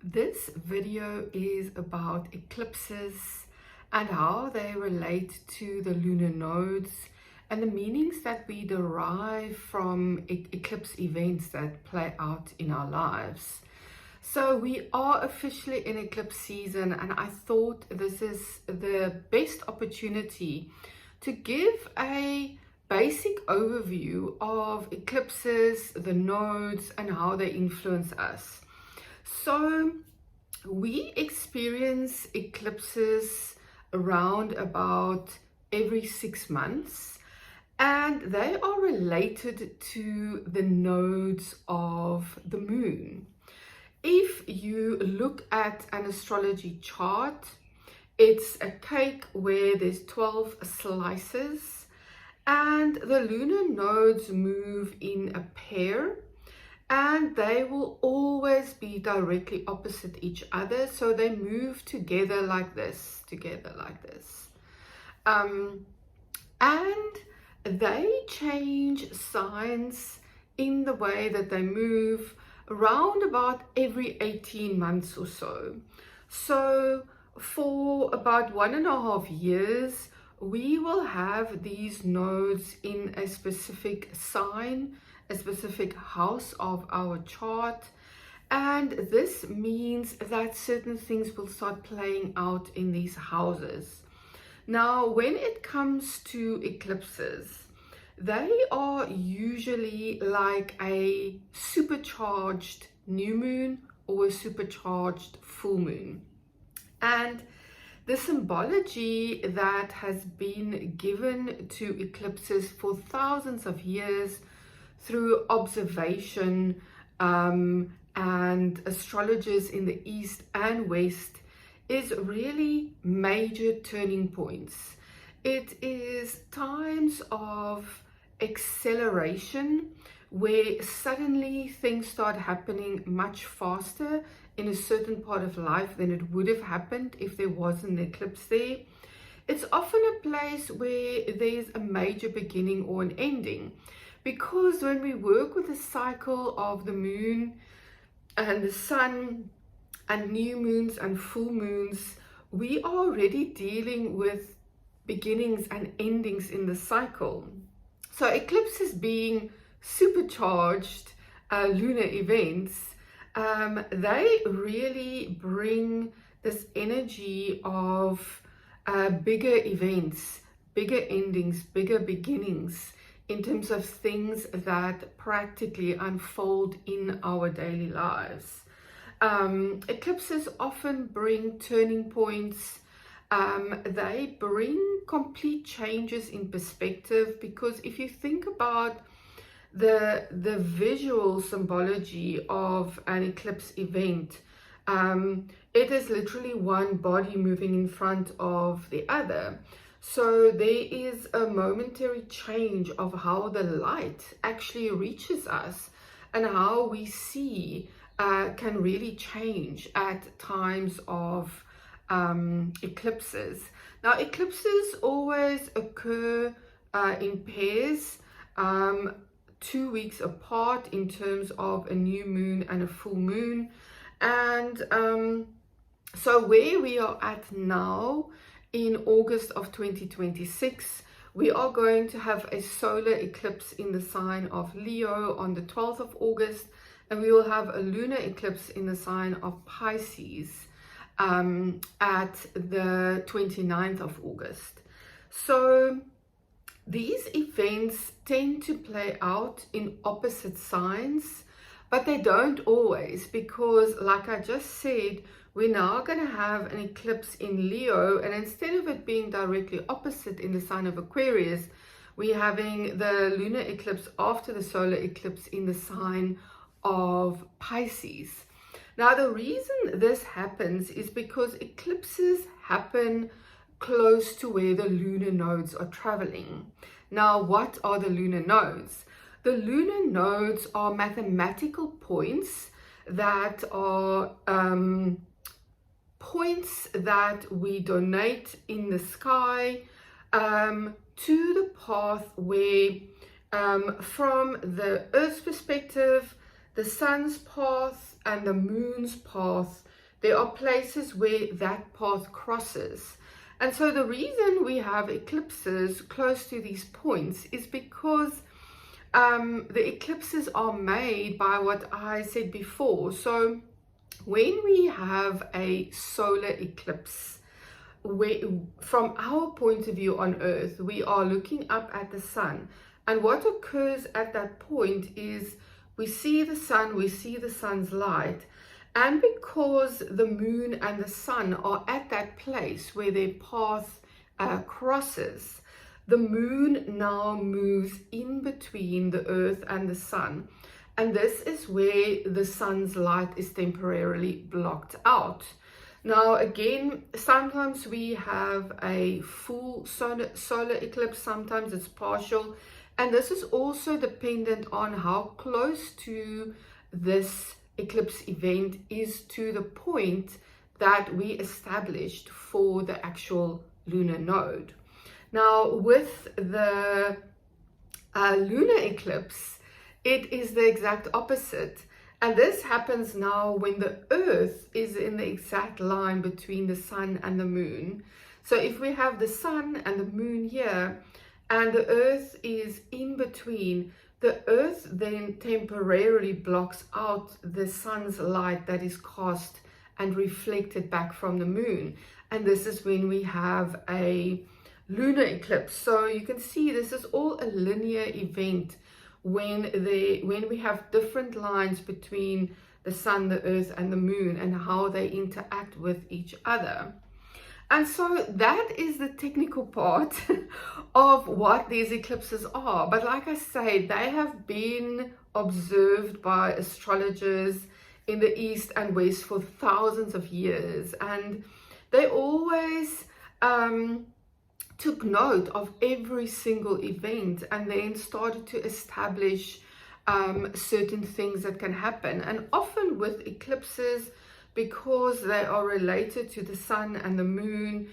This video is about eclipses and how they relate to the lunar nodes and the meanings that we derive from eclipse events that play out in our lives. So we are officially in eclipse season, and I thought this is the best opportunity to give a basic overview of eclipses, the nodes, and how they influence us. So we experience eclipses around about every 6 months, and they are related to the nodes of the moon. If you look at an astrology chart, it's a cake where there's 12 slices, and the lunar nodes move in a pair, and they will always be directly opposite each other. So they move together like this, and they change signs in the way that they move around about every 18 months or so. So for about 1.5 years, we will have these nodes in a specific sign, a specific house of our chart, and this means that certain things will start playing out in these houses. Now, when it comes to eclipses, they are usually like a supercharged new moon or a supercharged full moon. And the symbology that has been given to eclipses for thousands of years through observation and astrologers in the East and West is really major turning points. It is times of acceleration where suddenly things start happening much faster in a certain part of life than it would have happened if there wasn't an eclipse there. It's often a place where there's a major beginning or an ending, because when we work with the cycle of the moon and the sun and new moons and full moons, we are already dealing with beginnings and endings in the cycle. So eclipses being supercharged lunar events, they really bring this energy of bigger events, bigger endings, bigger beginnings in terms of things that practically unfold in our daily lives. Eclipses often bring turning points. They bring complete changes in perspective, because if you think about the visual symbology of an eclipse event, it is literally one body moving in front of the other. So there is a momentary change of how the light actually reaches us, and how we see can really change at times of eclipses. Now, eclipses always occur in pairs, 2 weeks apart in terms of a new moon and a full moon. And so where we are at now in August of 2026, we are going to have a solar eclipse in the sign of Leo on the 12th of August, and we will have a lunar eclipse in the sign of Pisces at the 29th of August. So these events tend to play out in opposite signs, but they don't always, because like I just said, we're now going to have an eclipse in Leo, and instead of it being directly opposite in the sign of Aquarius, we're having the lunar eclipse after the solar eclipse in the sign of Pisces. Now, the reason this happens is because eclipses happen close to where the lunar nodes are traveling. Now, what are the lunar nodes? The lunar nodes are mathematical points that are points that we donate in the sky to the path where, from the Earth's perspective, the sun's path and the moon's path there are places where that path crosses. And so the reason we have eclipses close to these points is because the eclipses are made by what I said before. So when we have a solar eclipse, from our point of view on Earth, we are looking up at the sun. And what occurs at that point is we see the sun, we see the sun's light. And because the moon and the sun are at that place where their path crosses, the moon now moves in between the earth and the sun. And this is where the sun's light is temporarily blocked out. Now, again, sometimes we have a full solar eclipse, sometimes it's partial. And this is also dependent on how close to this eclipse event is to the point that we established for the actual lunar node. Now, with the lunar eclipse, it is the exact opposite. And this happens now when the Earth is in the exact line between the sun and the moon. So if we have the sun and the moon here, and the Earth is in between, the Earth then temporarily blocks out the sun's light that is cast and reflected back from the moon. And this is when we have a lunar eclipse. So you can see this is all a linear event when we have different lines between the sun, the Earth, and the moon, and how they interact with each other. And so that is the technical part of what these eclipses are. But like I say, they have been observed by astrologers in the East and West for thousands of years. And they always took note of every single event and then started to establish certain things that can happen. And often with eclipses, because they are related to the sun and the moon,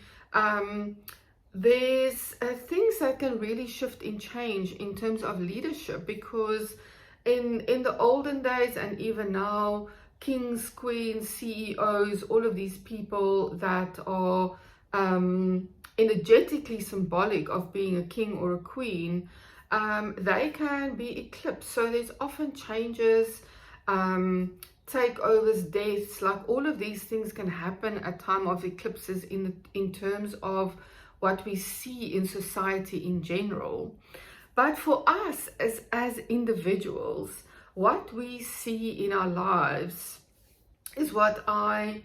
there's things that can really shift and change in terms of leadership, because in the olden days and even now, kings, queens, CEOs, all of these people that are energetically symbolic of being a king or a queen, they can be eclipsed. So there's often changes, takeovers, deaths, like all of these things can happen at time of eclipses in terms of what we see in society in general. But for us as individuals, what we see in our lives is what I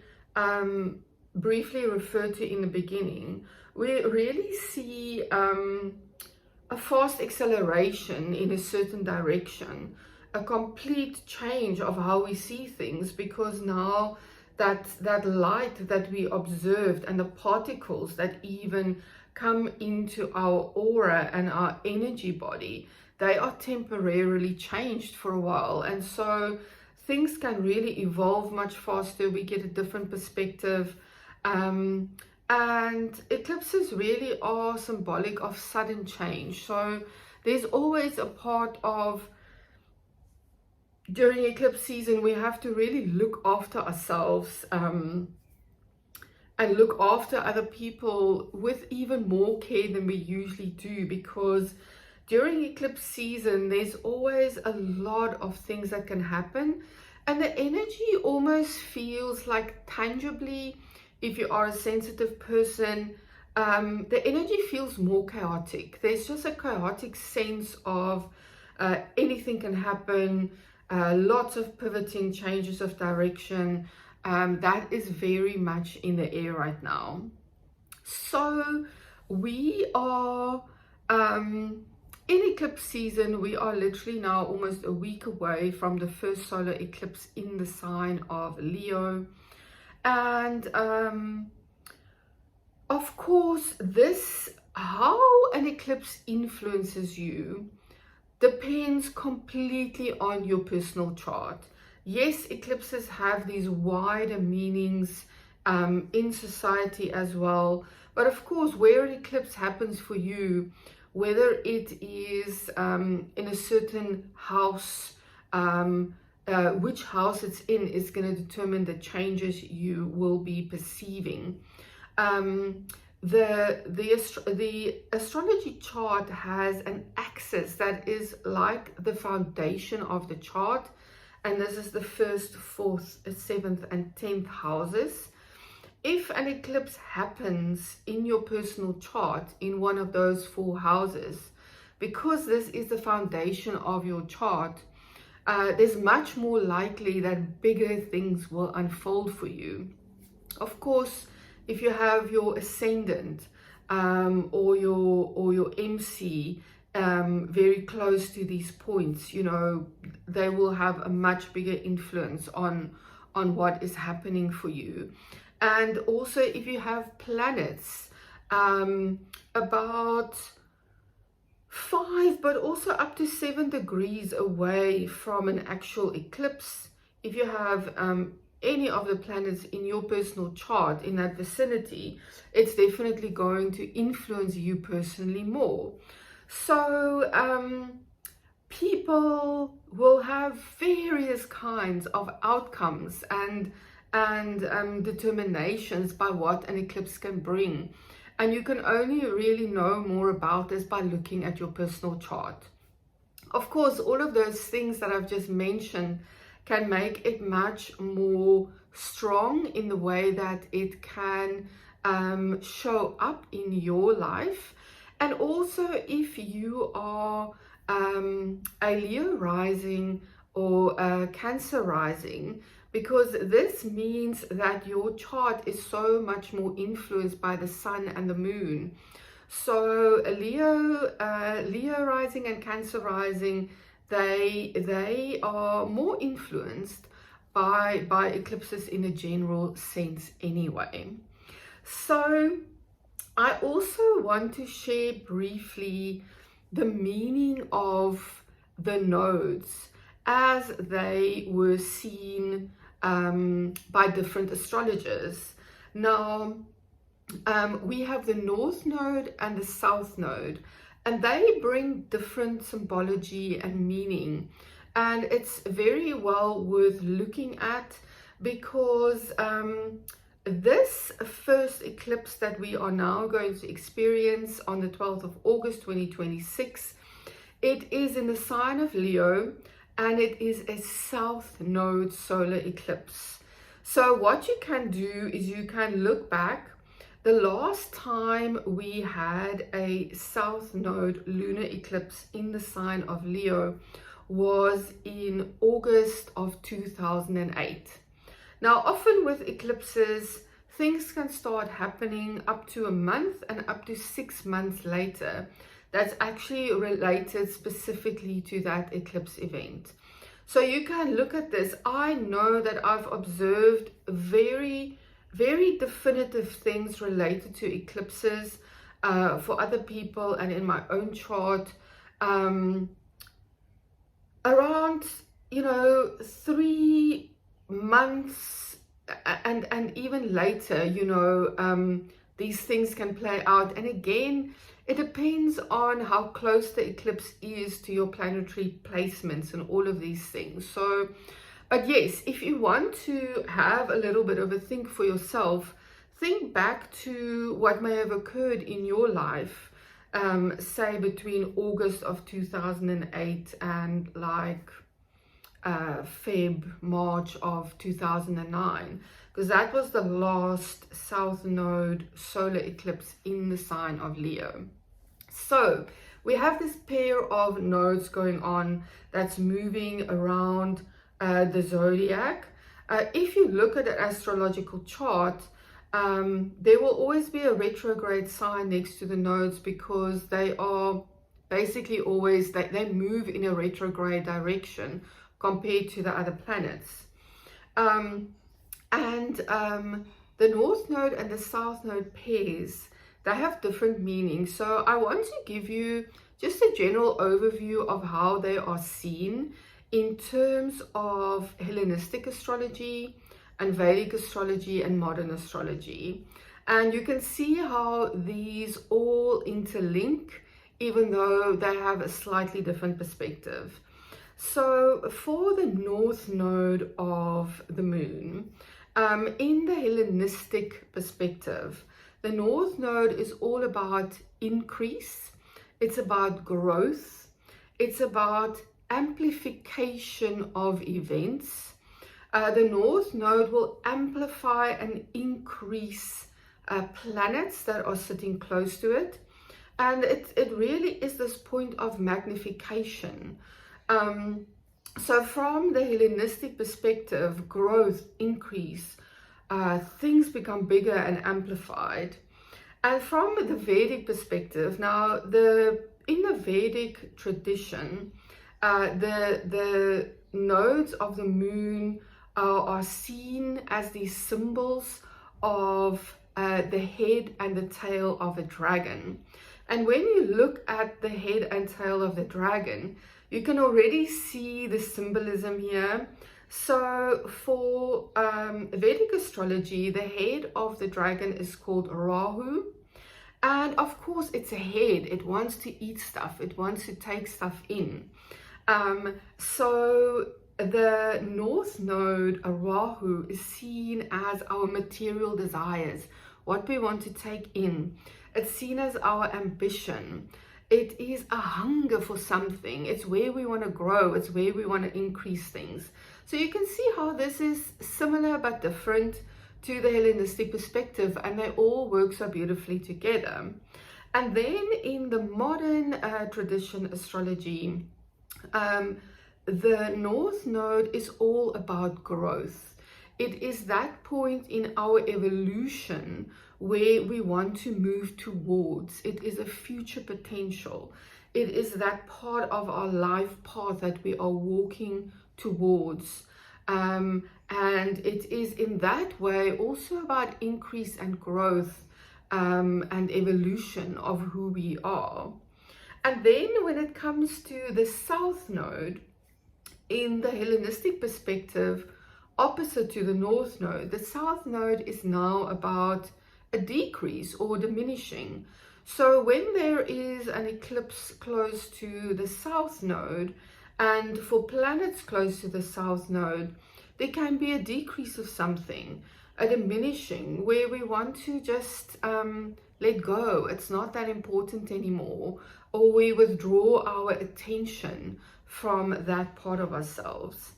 briefly referred to in the beginning. We really see a fast acceleration in a certain direction, a complete change of how we see things, because now that light that we observed and the particles that even come into our aura and our energy body, they are temporarily changed for a while. And so things can really evolve much faster. We get a different perspective. And eclipses really are symbolic of sudden change. So there's always a part of, during eclipse season, we have to really look after ourselves and look after other people with even more care than we usually do, because during eclipse season, there's always a lot of things that can happen, and the energy almost feels like tangibly, if you are a sensitive person, the energy feels more chaotic. There's just a chaotic sense of anything can happen, lots of pivoting, changes of direction. That is very much in the air right now. So we are in eclipse season. We are literally now almost a week away from the first solar eclipse in the sign of Leo. And of course, how an eclipse influences you depends completely on your personal chart. Yes, eclipses have these wider meanings in society as well. But of course, where an eclipse happens for you, whether it is in a certain house, which house it's in is going to determine the changes you will be perceiving. The astrology chart has an axis that is like the foundation of the chart, and this is the 1st, 4th, 7th, and 10th houses. If an eclipse happens in your personal chart in one of those 4 houses, because this is the foundation of your chart, there's much more likely that bigger things will unfold for you. Of course, if you have your ascendant or your MC very close to these points, you know, they will have a much bigger influence on what is happening for you. And also if you have planets about 5 but also up to 7 degrees away from an actual eclipse, if you have any of the planets in your personal chart in that vicinity, it's definitely going to influence you personally more. So people will have various kinds of outcomes and determinations by what an eclipse can bring. And you can only really know more about this by looking at your personal chart. Of course, all of those things that I've just mentioned can make it much more strong in the way that it can show up in your life. And also if you are a Leo rising or a Cancer rising, because this means that your chart is so much more influenced by the sun and the moon. So Leo rising and Cancer rising, they are more influenced by eclipses in a general sense anyway. So I also want to share briefly the meaning of the nodes as they were seen by different astrologers. Now, we have the North Node and the South Node, and they bring different symbology and meaning. And it's very well worth looking at, because this first eclipse that we are now going to experience on the 12th of August 2026, it is in the sign of Leo, and it is a South Node solar eclipse. So what you can do is you can look back. The last time we had a South Node lunar eclipse in the sign of Leo was in August of 2008. Now, often with eclipses, things can start happening up to a month and up to 6 months later. That's actually related specifically to that eclipse event. So you can look at this. I know that I've observed very, very definitive things related to eclipses for other people and in my own chart around, you know, 3 months and even later, you know, these things can play out. And again, it depends on how close the eclipse is to your planetary placements and all of these things. So, but yes, if you want to have a little bit of a think for yourself, think back to what may have occurred in your life, say between August of 2008 and like March of 2009, because that was the last South Node solar eclipse in the sign of Leo. So we have this pair of nodes going on that's moving around the zodiac. If you look at an astrological chart, there will always be a retrograde sign next to the nodes, because they are basically always, they move in a retrograde direction compared to the other planets. The North Node and the South Node pairs, they have different meanings. So I want to give you just a general overview of how they are seen in terms of Hellenistic astrology and Vedic astrology and modern astrology. And you can see how these all interlink, even though they have a slightly different perspective. So for the north node of the moon, in the Hellenistic perspective, the north node is all about increase, it's about growth, it's about amplification of events. The north node will amplify and increase planets that are sitting close to it. And it really is this point of magnification. So from the Hellenistic perspective, growth, increase, things become bigger and amplified. And from the Vedic perspective, now in the Vedic tradition, the nodes of the moon are seen as these symbols of the head and the tail of a dragon. And when you look at the head and tail of the dragon, you can already see the symbolism here. So for Vedic astrology, the head of the dragon is called Rahu. And of course, it's a head. It wants to eat stuff. It wants to take stuff in. So the north node, Rahu, is seen as our material desires, what we want to take in. It's seen as our ambition. It is a hunger for something. It's where we want to grow. It's where we want to increase things. So you can see how this is similar but different to the Hellenistic perspective, and they all work so beautifully together. And then in the modern tradition astrology, the north node is all about growth. It is that point in our evolution where we want to move towards. It is a future potential. It is that part of our life path that we are walking towards. And it is in that way also about increase and growth and evolution of who we are. And then when it comes to the south node, in the Hellenistic perspective, opposite to the north node, the south node is now about a decrease or diminishing. So when there is an eclipse close to the south node, and for planets close to the south node, there can be a decrease of something, a diminishing, where we want to just let go. It's not that important anymore, or we withdraw our attention from that part of ourselves.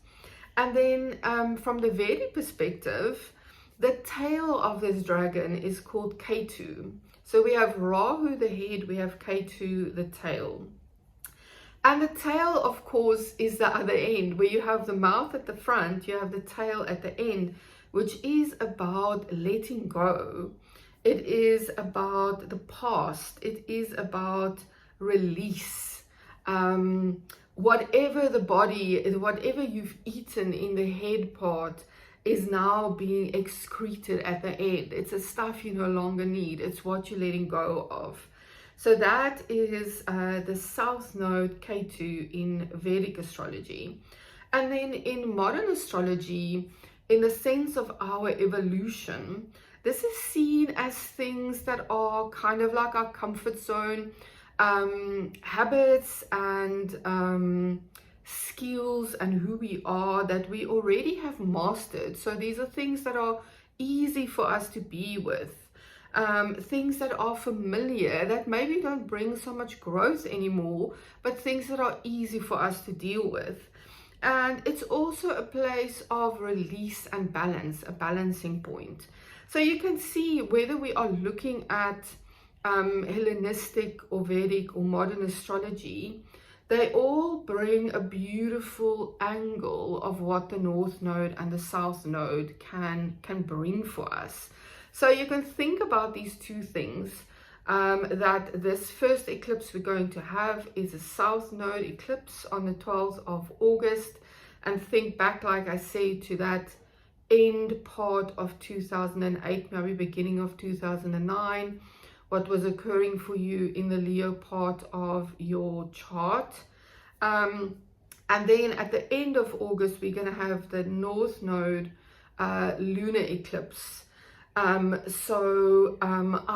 And then from the Vedic perspective, the tail of this dragon is called Ketu. So we have Rahu, the head, we have Ketu, the tail. And the tail, of course, is the other end, where you have the mouth at the front, you have the tail at the end, which is about letting go. It is about the past. It is about release. Whatever the body, whatever you've eaten in the head part is now being excreted at the end. It's the stuff you no longer need. It's what you're letting go of. So that is the south node Ketu in Vedic astrology. And then in modern astrology, in the sense of our evolution, this is seen as things that are kind of like our comfort zone, habits and skills and who we are that we already have mastered. So these are things that are easy for us to be with. Things that are familiar, that maybe don't bring so much growth anymore, but things that are easy for us to deal with. And it's also a place of release and balance, a balancing point. So you can see whether we are looking at Hellenistic or Vedic or modern astrology, they all bring a beautiful angle of what the north node and the south node can bring for us. So you can think about these two things, that this first eclipse we're going to have is a south node eclipse on the 12th of August, and think back, like I said, to that end part of 2008, maybe beginning of 2009, what was occurring for you in the Leo part of your chart. And then at the end of August, we're going to have the north node lunar eclipse. I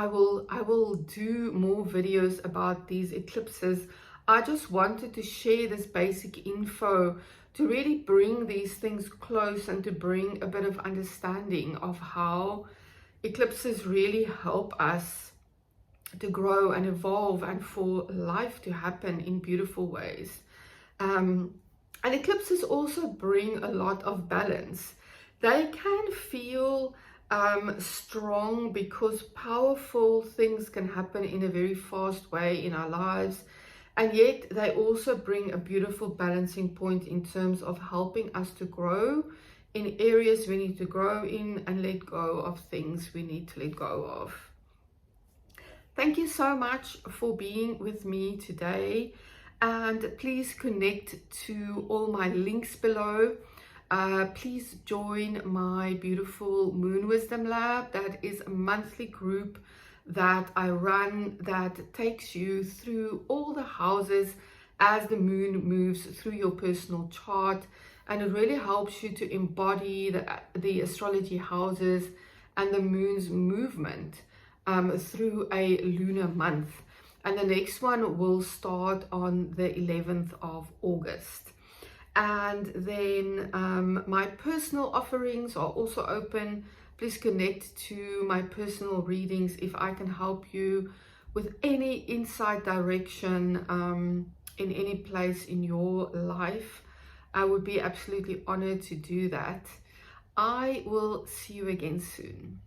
will do more videos about these eclipses. I just wanted to share this basic info to really bring these things close and to bring a bit of understanding of how eclipses really help us to grow and evolve and for life to happen in beautiful ways. And eclipses also bring a lot of balance. They can feel strong because powerful things can happen in a very fast way in our lives. And yet they also bring a beautiful balancing point in terms of helping us to grow in areas we need to grow in and let go of things we need to let go of. Thank you so much for being with me today, and please connect to all my links below. Please join my beautiful Moon Wisdom Lab. That is a monthly group that I run that takes you through all the houses as the moon moves through your personal chart, and it really helps you to embody the astrology houses and the moon's movement through a lunar month. And the next one will start on the 11th of August. And then my personal offerings are also open. Please connect to my personal readings if I can help you with any insight, direction in any place in your life. I would be absolutely honored to do that. I will see you again soon.